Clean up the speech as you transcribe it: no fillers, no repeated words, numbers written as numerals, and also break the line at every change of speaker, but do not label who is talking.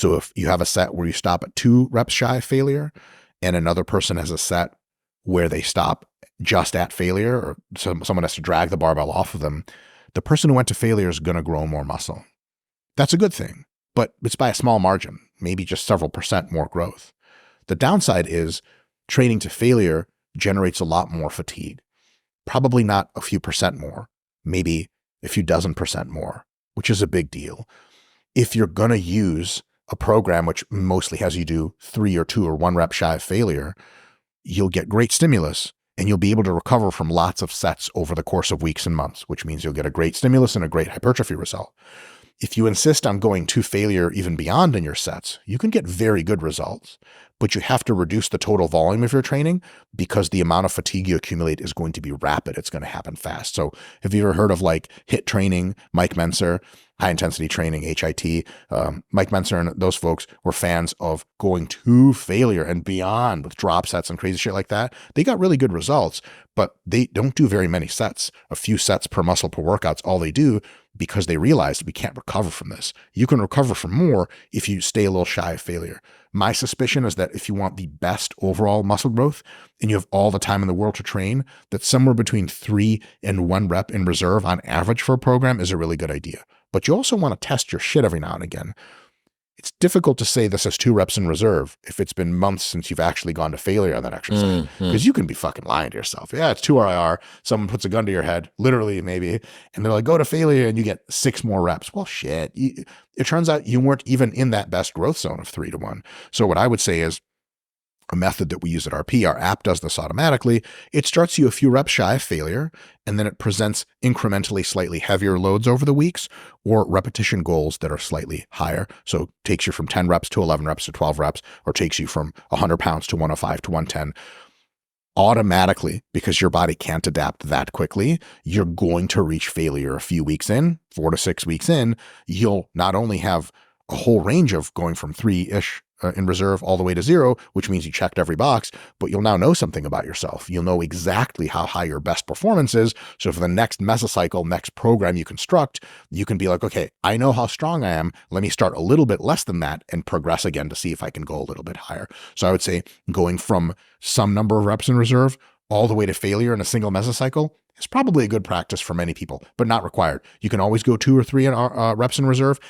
So if you have a set where you stop at 2 reps shy of failure and another person has a set where they stop just at failure, or someone has to drag the barbell off of them, the person who went to failure is going to grow more muscle. That's a good thing, but it's by a small margin, maybe just several percent more growth. The downside is training to failure generates a lot more fatigue. Probably not a few percent more, maybe a few dozen percent more, which is a big deal. If you're going to use a program which mostly has you do 3 or 2 or 1 rep shy of failure, you'll get great stimulus and you'll be able to recover from lots of sets over the course of weeks and months, which means you'll get a great stimulus and a great hypertrophy result. If you insist on going to failure even beyond in your sets, you can get very good results, but you have to reduce the total volume of your training because the amount of fatigue you accumulate is going to be rapid. It's going to happen fast. So have you ever heard of like HIIT training, Mike Mentzer, high intensity training, HIT? Mike Mentzer and those folks were fans of going to failure and beyond with drop sets and crazy shit like that. They got really good results, but they don't do very many sets. A few sets per muscle per workout's all they do, because they realized we can't recover from this. You can recover from more if you stay a little shy of failure. My suspicion is that if you want the best overall muscle growth and you have all the time in the world to train, that somewhere between 3 and 1 rep in reserve on average for a program is a really good idea. But you also want to test your shit every now and again. It's difficult to say this is 2 reps in reserve if it's been months since you've actually gone to failure on that exercise, because you can be fucking lying to yourself. Yeah, it's 2 RIR. Someone puts a gun to your head, literally maybe, and they're like, go to failure and you get 6 more reps. Well, shit. It turns out you weren't even in that best growth zone of 3 to 1. So what I would say is, a method that we use at RP, our app does this automatically. It starts you a few reps shy of failure, and then it presents incrementally slightly heavier loads over the weeks or repetition goals that are slightly higher. So it takes you from 10 reps to 11 reps to 12 reps, or takes you from 100 pounds to 105 to 110. Automatically, because your body can't adapt that quickly, you're going to reach failure a few weeks in, 4 to 6 weeks in. You'll not only have a whole range of going from 3-ish in reserve all the way to 0, which means you checked every box, but you'll now know something about yourself. You'll know exactly how high your best performance is. So for the next mesocycle, next program you construct, you can be like, okay, I know how strong I am. Let me start a little bit less than that and progress again to see if I can go a little bit higher. So I would say going from some number of reps in reserve all the way to failure in a single mesocycle is probably a good practice for many people, but not required. You can always go 2 or 3 reps in reserve.